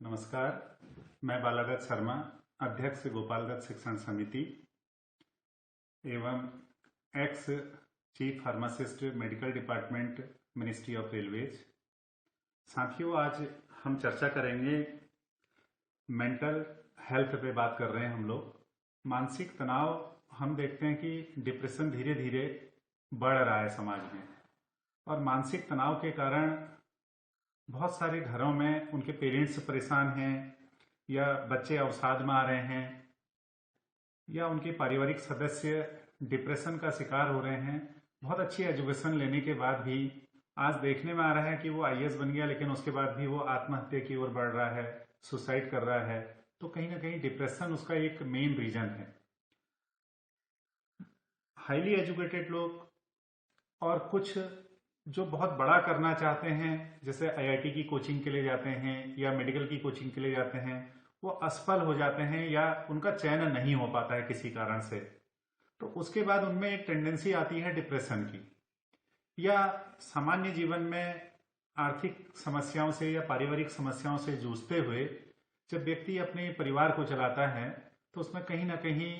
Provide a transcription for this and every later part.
नमस्कार। मैं बालादत्त शर्मा, अध्यक्ष गोपालदत्त शिक्षण समिति एवं ex chief pharmacist medical department, ministry of railways. साथियों, आज हम चर्चा करेंगे मेंटल हेल्थ पे। बात कर रहे हैं हम लोग मानसिक तनाव। हम देखते हैं कि डिप्रेशन धीरे धीरे बढ़ रहा है समाज में, और मानसिक तनाव के कारण बहुत सारे घरों में उनके पेरेंट्स परेशान हैं, या बच्चे अवसाद में आ रहे हैं, या उनके पारिवारिक सदस्य डिप्रेशन का शिकार हो रहे हैं। बहुत अच्छी एजुकेशन लेने के बाद भी आज देखने में आ रहा है कि वो आईएएस बन गया, लेकिन उसके बाद भी वो आत्महत्या की ओर बढ़ रहा है, सुसाइड कर रहा है। तो कहीं ना कहीं डिप्रेशन उसका एक मेन रीजन है। हाईली एजुकेटेड लोग और कुछ जो बहुत बड़ा करना चाहते हैं, जैसे आईआईटी की कोचिंग के लिए जाते हैं या मेडिकल की कोचिंग के लिए जाते हैं, वो असफल हो जाते हैं या उनका चयन नहीं हो पाता है किसी कारण से। तो उसके बाद उनमें एक टेंडेंसी आती है डिप्रेशन की। या सामान्य जीवन में आर्थिक समस्याओं से या पारिवारिक समस्याओं से जूझते हुए जब व्यक्ति अपने परिवार को चलाता है, तो उसमें कहीं ना कहीं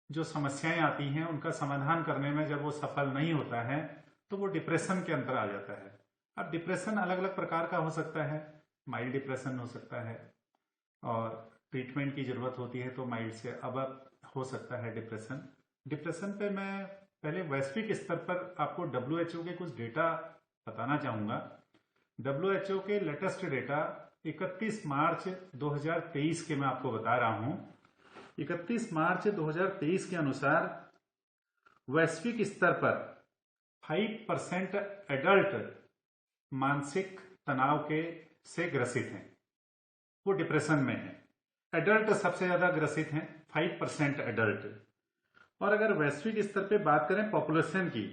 जो समस्याएं आती हैं उनका समाधान करने में जब वो सफल नहीं होता है, तो वो डिप्रेशन के अंदर आ जाता है। अब डिप्रेशन अलग अलग प्रकार का हो सकता है। माइल्ड डिप्रेशन हो सकता है, और ट्रीटमेंट की जरूरत होती है तो माइल्ड से अब हो सकता है डिप्रेशन। डिप्रेशन पे मैं पहले वैश्विक स्तर पर आपको डब्ल्यूएचओ के कुछ डेटा बताना चाहूंगा। डब्ल्यूएचओ के लेटेस्ट डेटा 31 मार्च 2023 के मैं आपको बता रहा हूं। 31 मार्च 2023 के अनुसार वैश्विक स्तर पर 5% एडल्ट मानसिक तनाव के से ग्रसित हैं, वो डिप्रेशन में है। एडल्ट सबसे ज्यादा ग्रसित हैं, 5% एडल्ट। और अगर वैश्विक स्तर पे बात करें पॉपुलेशन की,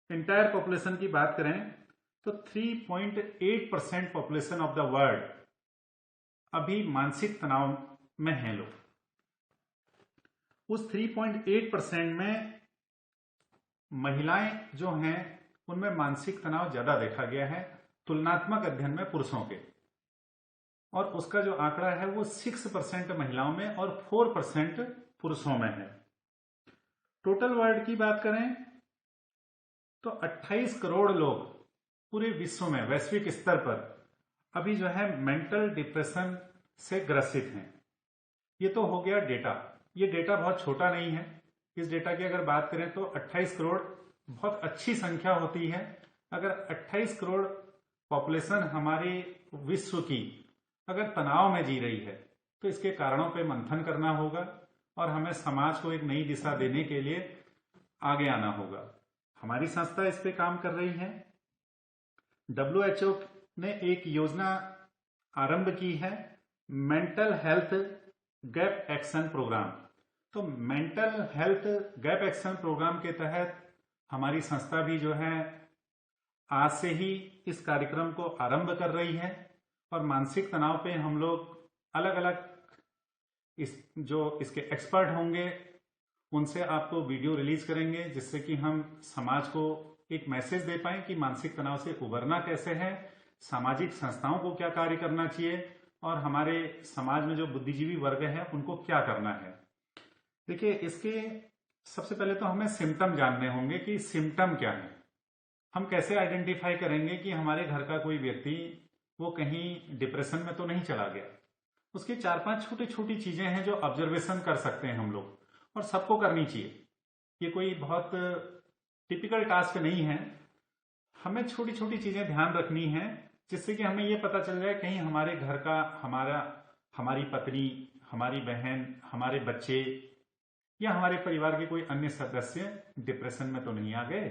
इंटायर पॉपुलेशन की बात करें, तो 3.8% पॉपुलेशन ऑफ द वर्ल्ड अभी मानसिक तनाव में हैं लोग। उस 3.8% में महिलाएं जो हैं उनमें मानसिक तनाव ज्यादा देखा गया है तुलनात्मक अध्ययन में पुरुषों के। और उसका जो आंकड़ा है वो 6% महिलाओं में और 4% पुरुषों में है। टोटल वर्ल्ड की बात करें तो 28 करोड़ लोग पूरे विश्व में वैश्विक स्तर पर अभी जो है मेंटल डिप्रेशन से ग्रसित हैं। ये तो हो गया डेटा। ये डेटा बहुत छोटा नहीं है। इस डेटा की अगर बात करें तो 28 करोड़ बहुत अच्छी संख्या होती है। अगर 28 करोड़ पॉपुलेशन हमारे विश्व की अगर तनाव में जी रही है, तो इसके कारणों पे मंथन करना होगा और हमें समाज को एक नई दिशा देने के लिए आगे आना होगा। हमारी संस्था इस पे काम कर रही है। डब्ल्यूएचओ ने एक योजना आरंभ की है, mental health gap action programme. तो mental health gap action programme के तहत हमारी संस्था भी जो है आज से ही इस कार्यक्रम को आरंभ कर रही है। और मानसिक तनाव पे हम लोग अलग अलग इसके एक्सपर्ट होंगे, उनसे आपको वीडियो रिलीज करेंगे, जिससे कि हम समाज को एक मैसेज दे पाए कि मानसिक तनाव से उबरना कैसे है, सामाजिक संस्थाओं को क्या कार्य करना चाहिए, और हमारे समाज में जो बुद्धिजीवी वर्ग है उनको क्या करना है। देखिए, इसके सबसे पहले तो हमें सिम्टम जानने होंगे कि सिम्टम क्या है। हम कैसे आइडेंटिफाई करेंगे कि हमारे घर का कोई व्यक्ति वो कहीं डिप्रेशन में तो नहीं चला गया। उसकी 4-5 छोटी छोटी चीजें हैं जो ऑब्जर्वेशन कर सकते हैं हम लोग, और सबको करनी चाहिए। ये कोई बहुत टिपिकल टास्क नहीं है। हमें छोटी छोटी चीजें ध्यान रखनी है, जिससे कि हमें ये पता चल जाए कहीं हमारे घर का हमारी पत्नी, हमारी बहन, हमारे बच्चे या हमारे परिवार के कोई अन्य सदस्य डिप्रेशन में तो नहीं आ गए।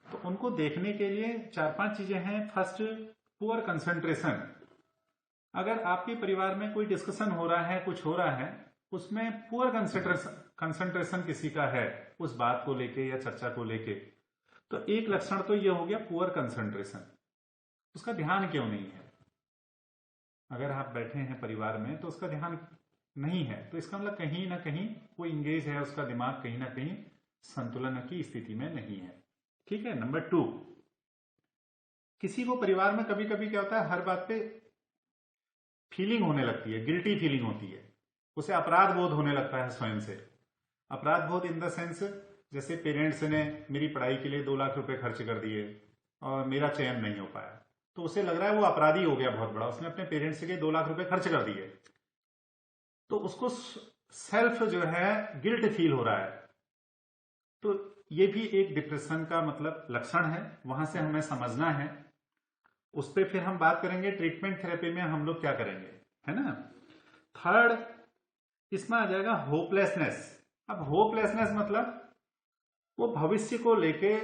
तो उनको देखने के लिए 4-5 चीजें हैं। First, poor concentration. अगर आपके परिवार में कोई डिस्कशन हो रहा है, कुछ हो रहा है, उसमें पुअर कंसंट्रेशन किसी का है उस बात को लेके या चर्चा को लेके, तो एक लक्षण तो ये हो गया पुअर कंसंट्रेशन। उसका ध्यान क्यों नहीं है? अगर आप बैठे हैं परिवार में तो उसका ध्यान नहीं है, तो इसका मतलब कहीं ना कहीं वो इंगेज है, उसका दिमाग कहीं ना कहीं संतुलन की स्थिति में नहीं है। ठीक है। नंबर 2, किसी को परिवार में कभी कभी क्या होता है, हर बात पे फीलिंग होने लगती है, गिल्टी फीलिंग होती है, उसे अपराध बोध होने लगता है स्वयं से। अपराध बोध इन द सेंस, जैसे पेरेंट्स ने मेरी पढ़ाई के लिए 2 लाख रुपए खर्च कर दिए और मेरा चयन नहीं हो पाया, तो उसे लग रहा है वो अपराधी हो गया बहुत बड़ा, उसने अपने पेरेंट्स के 2 लाख रुपए खर्च कर दिए, तो उसको सेल्फ जो है गिल्ट फील हो रहा है। तो ये भी एक डिप्रेशन का मतलब लक्षण है, वहां से हमें समझना है। उस पर फिर हम बात करेंगे ट्रीटमेंट थेरेपी में हम लोग क्या करेंगे, है ना। थर्ड इसमें आ जाएगा होपलेसनेस। अब होपलेसनेस मतलब वो भविष्य को लेके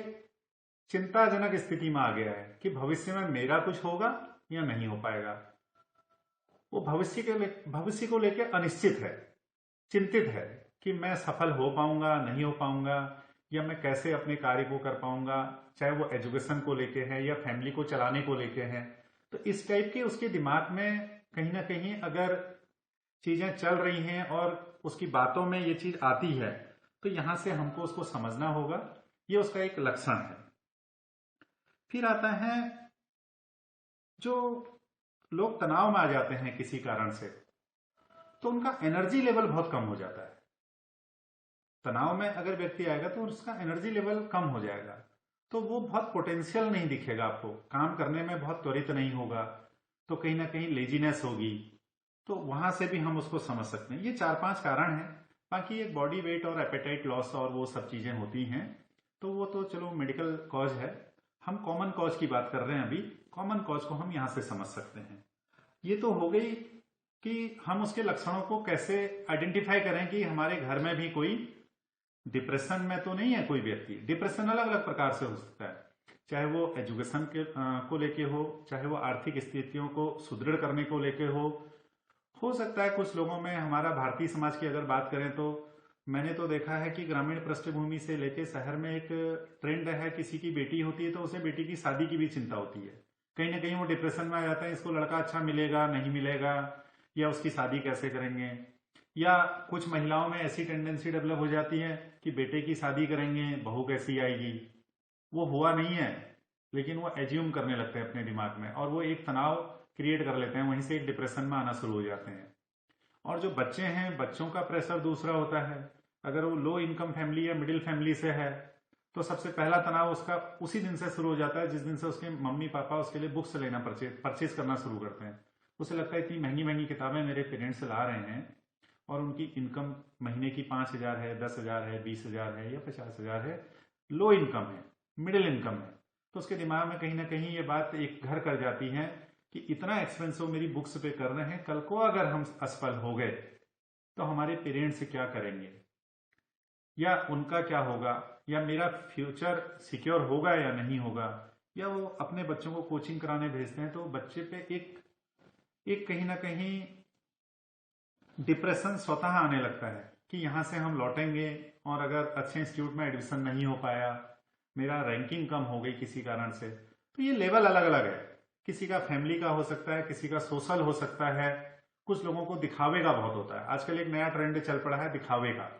चिंताजनक स्थिति में आ गया है कि भविष्य में मेरा कुछ होगा या नहीं हो पाएगा। वो भविष्य को लेके अनिश्चित है, चिंतित है कि मैं सफल हो पाऊंगा नहीं हो पाऊंगा, या मैं कैसे अपने कार्य को कर पाऊंगा, चाहे वो एजुकेशन को लेके है या फैमिली को चलाने को लेके है। तो इस टाइप के उसके दिमाग में कहीं ना कहीं अगर चीजें चल रही हैं और उसकी बातों में ये चीज आती है, तो यहां से हमको उसको समझना होगा, ये उसका एक लक्षण है। फिर आता है जो लोग तनाव में आ जाते हैं किसी कारण से, तो उनका एनर्जी लेवल बहुत कम हो जाता है। तनाव में अगर व्यक्ति आएगा तो उसका एनर्जी लेवल कम हो जाएगा, तो वो बहुत पोटेंशियल नहीं दिखेगा आपको, काम करने में बहुत त्वरित नहीं होगा, तो कहीं ना कहीं लेजीनेस होगी। तो वहां से भी हम उसको समझ सकते हैं। ये 4-5 कारण हैं। बाकी एक बॉडी वेट और एपेटाइट लॉस और वो सब चीजें होती हैं, तो वो तो चलो मेडिकल कॉज है। हम कॉमन कॉज की बात कर रहे हैं अभी, कॉमन कॉज को हम यहां से समझ सकते हैं। ये तो हो गई कि हम उसके लक्षणों को कैसे आइडेंटिफाई करें कि हमारे घर में भी कोई डिप्रेशन में तो नहीं है कोई व्यक्ति। डिप्रेशन अलग अलग प्रकार से हो सकता है, चाहे वो एजुकेशन को लेके हो, चाहे वो आर्थिक स्थितियों को सुदृढ़ करने को लेके हो सकता है कुछ लोगों में। हमारा भारतीय समाज की अगर बात करें तो मैंने तो देखा है कि ग्रामीण पृष्ठभूमि से लेके शहर में एक ट्रेंड है, किसी की बेटी होती है तो उसे बेटी की शादी की भी चिंता होती है। कहीं ना कहीं वो डिप्रेशन में आ जाता है, इसको लड़का अच्छा मिलेगा नहीं मिलेगा, या उसकी शादी कैसे करेंगे। या कुछ महिलाओं में ऐसी टेंडेंसी डेवलप हो जाती है कि बेटे की शादी करेंगे बहू कैसी आएगी, वो हुआ नहीं है लेकिन वो एज्यूम करने लगते हैं अपने दिमाग में, और वो एक तनाव क्रिएट कर लेते हैं, वहीं से एक डिप्रेशन में आना शुरू हो जाते हैं। और जो बच्चे हैं, बच्चों का प्रेशर दूसरा होता है। अगर वो लो इनकम फैमिली या मिडिल फैमिली से है तो सबसे पहला तनाव उसका उसी दिन से शुरू हो जाता है जिस दिन से उसके मम्मी पापा उसके लिए बुक्स लेना परचेज करना शुरू करते हैं। उसे लगता है इतनी महंगी महंगी किताबें मेरे पेरेंट्स ला रहे हैं और उनकी इनकम महीने की 5,000 है, 10,000 है, 20,000 है या 50,000 है, लो इनकम है, मिडिल इनकम है। तो उसके दिमाग में कहीं ना कहीं ये बात एक घर कर जाती है कि इतना एक्सपेंसिव मेरी बुक्स पे कर रहे हैं, कल को अगर हम असफल हो गए तो हमारे पेरेंट्स क्या करेंगे, या उनका क्या होगा, या मेरा फ्यूचर सिक्योर होगा या नहीं होगा। या वो अपने बच्चों को कोचिंग कराने भेजते हैं तो बच्चे पे एक कहीं ना कहीं डिप्रेशन स्वतः आने लगता है कि यहां से हम लौटेंगे और अगर अच्छे इंस्टीट्यूट में एडमिशन नहीं हो पाया, मेरा रैंकिंग कम हो गई किसी कारण से। तो ये लेवल अलग अलग है, किसी का फैमिली का हो सकता है, किसी का सोशल हो सकता है, कुछ लोगों को दिखावे का बहुत होता है। आजकल एक नया ट्रेंड चल पड़ा है दिखावे का।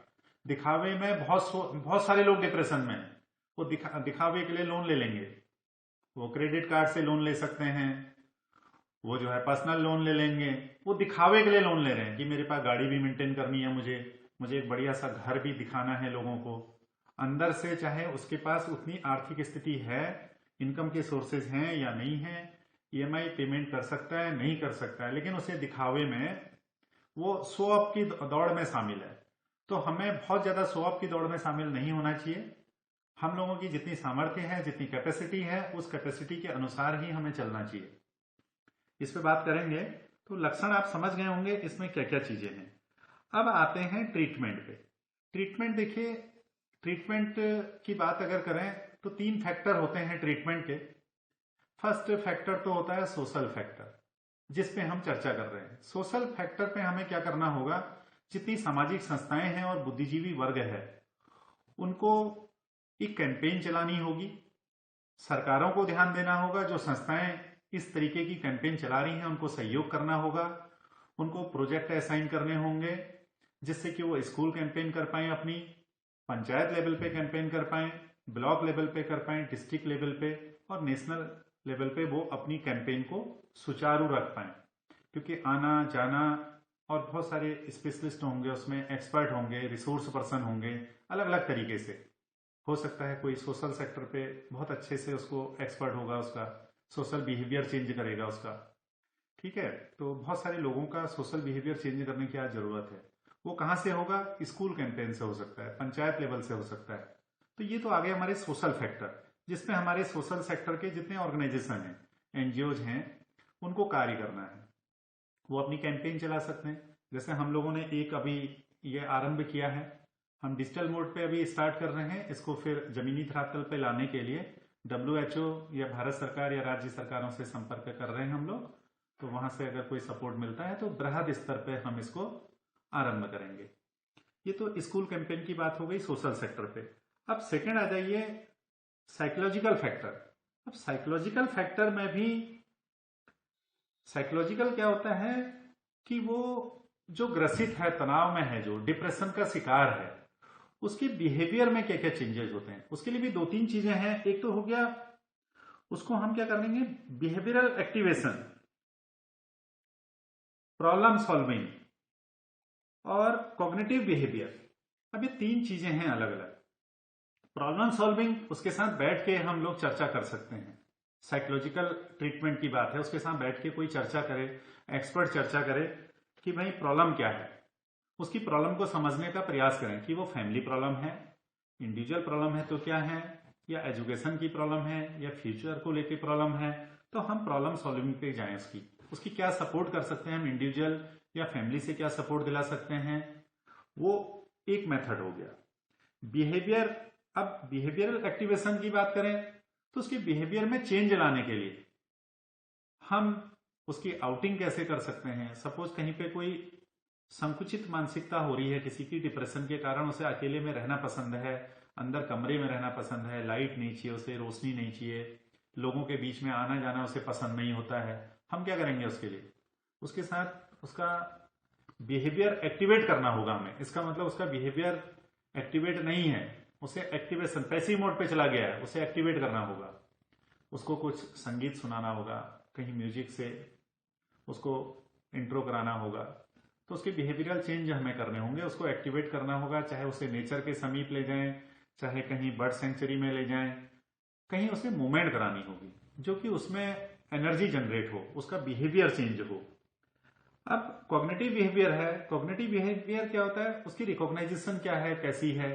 दिखावे में बहुत सारे लोग डिप्रेशन में, वो दिखावे के लिए लोन ले लेंगे, वो क्रेडिट कार्ड से लोन ले सकते हैं, वो जो है पर्सनल लोन ले लेंगे, वो दिखावे के लिए लोन ले रहे हैं कि मेरे पास गाड़ी भी मेंटेन करनी है, मुझे एक बढ़िया सा घर भी दिखाना है लोगों को। अंदर से चाहे उसके पास उतनी आर्थिक स्थिति है, इनकम के सोर्सेज हैं या नहीं है, ईएमआई पेमेंट कर सकता है नहीं कर सकता है, लेकिन उसे दिखावे में वो शो ऑफ की दौड़ में शामिल है। तो हमें बहुत ज्यादा शो ऑफ की दौड़ में शामिल नहीं होना चाहिए। हम लोगों की जितनी सामर्थ्य है, जितनी कैपेसिटी है, उस कैपेसिटी के अनुसार ही हमें चलना चाहिए। इस पे बात करेंगे। तो लक्षण आप समझ गए होंगे इसमें क्या क्या चीजें हैं। अब आते हैं ट्रीटमेंट पे। ट्रीटमेंट देखिए, ट्रीटमेंट की बात अगर करें तो 3 फैक्टर होते हैं ट्रीटमेंट के। फर्स्ट फैक्टर तो होता है सोशल फैक्टर, जिस पे हम चर्चा कर रहे हैं। सोशल फैक्टर पे हमें क्या करना होगा, जितनी सामाजिक संस्थाएं हैं और बुद्धिजीवी वर्ग है उनको एक कैंपेन चलानी होगी, सरकारों को ध्यान देना होगा, जो संस्थाएं इस तरीके की कैंपेन चला रही हैं उनको सहयोग करना होगा, उनको प्रोजेक्ट असाइन करने होंगे जिससे कि वो स्कूल कैंपेन कर पाए, अपनी पंचायत लेवल पे कैंपेन कर पाए, ब्लॉक लेवल पे कर पाए, डिस्ट्रिक्ट लेवल पे और नेशनल लेवल पे वो अपनी कैंपेन को सुचारू रख पाए। क्योंकि आना जाना और बहुत सारे स्पेशलिस्ट होंगे, उसमें एक्सपर्ट होंगे, रिसोर्स पर्सन होंगे, अलग अलग तरीके से। हो सकता है कोई सोशल सेक्टर पे बहुत अच्छे से उसको एक्सपर्ट होगा, उसका सोशल बिहेवियर चेंज करेगा उसका। ठीक है, तो बहुत सारे लोगों का सोशल बिहेवियर चेंज करने की आज जरूरत है। वो कहाँ से होगा? स्कूल कैंपेन से हो सकता है, पंचायत लेवल से हो सकता है। तो ये तो आ गए हमारे सोशल फैक्टर, जिसमें हमारे सोशल सेक्टर के जितने ऑर्गेनाइजेशन हैं, एनजीओज हैं, उनको कार्य करना है। वो अपनी कैंपेन चला सकते हैं। जैसे हम लोगों ने एक अभी ये आरंभ किया है, हम डिजिटल मोड पे अभी स्टार्ट कर रहे हैं इसको, फिर जमीनी धरातल पे लाने के लिए WHO या भारत सरकार या राज्य सरकारों से संपर्क कर रहे हैं हम लोग। तो वहां से अगर कोई सपोर्ट मिलता है तो बृहद स्तर पे हम इसको आरंभ करेंगे। ये तो स्कूल कैंपेन की बात हो गई सोशल सेक्टर पे। अब सेकंड आ जाइए साइकोलॉजिकल फैक्टर। अब साइकोलॉजिकल फैक्टर में भी साइकोलॉजिकल क्या होता है कि वो जो ग्रसित है, तनाव में है, जो डिप्रेशन का शिकार है, उसके बिहेवियर में क्या क्या चेंजेस होते हैं। उसके लिए भी दो तीन चीजें हैं। एक तो हो गया, उसको हम क्या करेंगे, बिहेवियरल एक्टिवेशन, प्रॉब्लम सॉल्विंग और कॉग्निटिव बिहेवियर। अब ये तीन चीजें हैं अलग अलग। प्रॉब्लम सॉल्विंग, उसके साथ बैठ के हम लोग चर्चा कर सकते हैं। साइकोलॉजिकल ट्रीटमेंट की बात है, उसके साथ बैठ के कोई चर्चा करे, एक्सपर्ट चर्चा करे कि भाई प्रॉब्लम क्या है, उसकी प्रॉब्लम को समझने का प्रयास करें कि वो फैमिली प्रॉब्लम है, इंडिविजुअल प्रॉब्लम है तो क्या है, या एजुकेशन की प्रॉब्लम है, या फ्यूचर को लेकर प्रॉब्लम है। तो हम प्रॉब्लम सॉल्विंग पे जाएं, उसकी क्या सपोर्ट कर सकते हैं हम, इंडिविजुअल या फैमिली से क्या सपोर्ट दिला सकते हैं, वो एक मेथड हो गया। बिहेवियर, अब बिहेवियरल एक्टिवेशन की बात करें तो उसके बिहेवियर में चेंज लाने के लिए हम उसकी आउटिंग कैसे कर सकते हैं। सपोज कहीं पे कोई संकुचित मानसिकता हो रही है किसी की, डिप्रेशन के कारण उसे अकेले में रहना पसंद है, अंदर कमरे में रहना पसंद है, लाइट नहीं चाहिए उसे, रोशनी नहीं चाहिए, लोगों के बीच में आना जाना उसे पसंद नहीं होता है। हम क्या करेंगे उसके लिए, उसके साथ उसका बिहेवियर एक्टिवेट करना होगा हमें। इसका मतलब उसका बिहेवियर एक्टिवेट नहीं है, उसे एक्टिवेशन, पैसिव मोड पे चला गया है, उसे एक्टिवेट करना होगा। उसको कुछ संगीत सुनाना होगा, कहीं म्यूजिक से उसको इंट्रो कराना होगा। तो उसके बिहेवियरल चेंज हमें करने होंगे, उसको एक्टिवेट करना होगा। चाहे उसे नेचर के समीप ले जाएं, चाहे कहीं बर्ड सेंचुरी में ले जाएं, कहीं उसे मूवमेंट करानी होगी जो कि उसमें एनर्जी जनरेट हो, उसका बिहेवियर चेंज हो। अब कॉग्निटिव बिहेवियर है। कॉग्निटिव बिहेवियर क्या होता है, उसकी रिकॉग्नाइजेशन क्या है, कैसी है,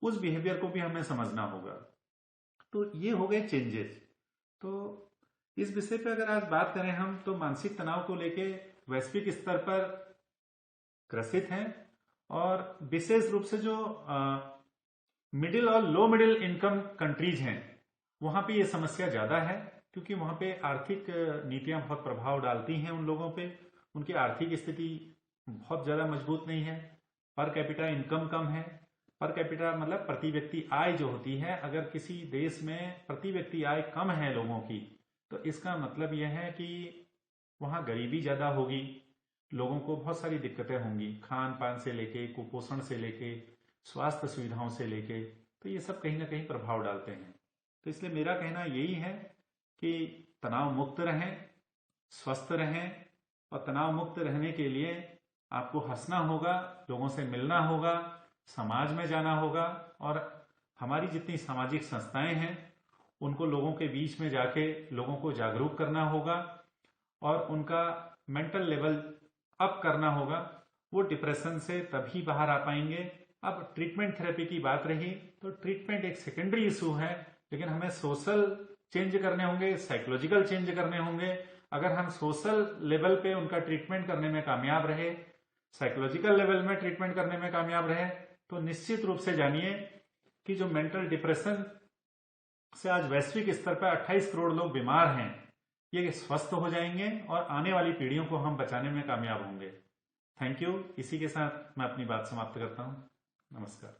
उस बिहेवियर को भी हमें समझना होगा। तो ये हो गए चेंजेस। तो इस विषय पे अगर आज बात करें हम, तो मानसिक तनाव को लेके वैश्विक स्तर पर ग्रसित हैं, और विशेष रूप से जो मिडिल और लो मिडिल इनकम कंट्रीज हैं वहां पे ये समस्या ज्यादा है, क्योंकि वहां पे आर्थिक नीतियां बहुत प्रभाव डालती हैं उन लोगों पे। उनकी आर्थिक स्थिति बहुत ज्यादा मजबूत नहीं है, पर कैपिटा इनकम कम है। पर कैपिटा मतलब प्रति व्यक्ति आय जो होती है, अगर किसी देश में प्रति व्यक्ति आय कम है लोगों की, तो इसका मतलब यह है कि वहां गरीबी ज्यादा होगी, लोगों को बहुत सारी दिक्कतें होंगी, खान पान से लेके, कुपोषण से लेके, स्वास्थ्य सुविधाओं से लेके। तो ये सब कहीं ना कहीं प्रभाव डालते हैं। तो इसलिए मेरा कहना यही है कि तनाव मुक्त रहें, स्वस्थ रहें, और तनाव मुक्त रहने के लिए आपको हंसना होगा, लोगों से मिलना होगा, समाज में जाना होगा, और हमारी जितनी सामाजिक संस्थाएं हैं उनको लोगों के बीच में जाके लोगों को जागरूक करना होगा, और उनका मेंटल लेवल अप करना होगा। वो डिप्रेशन से तभी बाहर आ पाएंगे। अब ट्रीटमेंट थेरेपी की बात रही, तो ट्रीटमेंट एक सेकेंडरी इशू है, लेकिन हमें सोशल चेंज करने होंगे, साइकोलॉजिकल चेंज करने होंगे। अगर हम सोशल लेवल पे उनका ट्रीटमेंट करने में कामयाब रहे, साइकोलॉजिकल लेवल में ट्रीटमेंट करने में कामयाब रहे, तो निश्चित रूप से जानिए कि जो मेंटल डिप्रेशन से आज वैश्विक स्तर पर 28 करोड़ लोग बीमार हैं, ये स्वस्थ हो जाएंगे और आने वाली पीढ़ियों को हम बचाने में कामयाब होंगे। Thank you. इसी के साथ मैं अपनी बात समाप्त करता हूं। नमस्कार।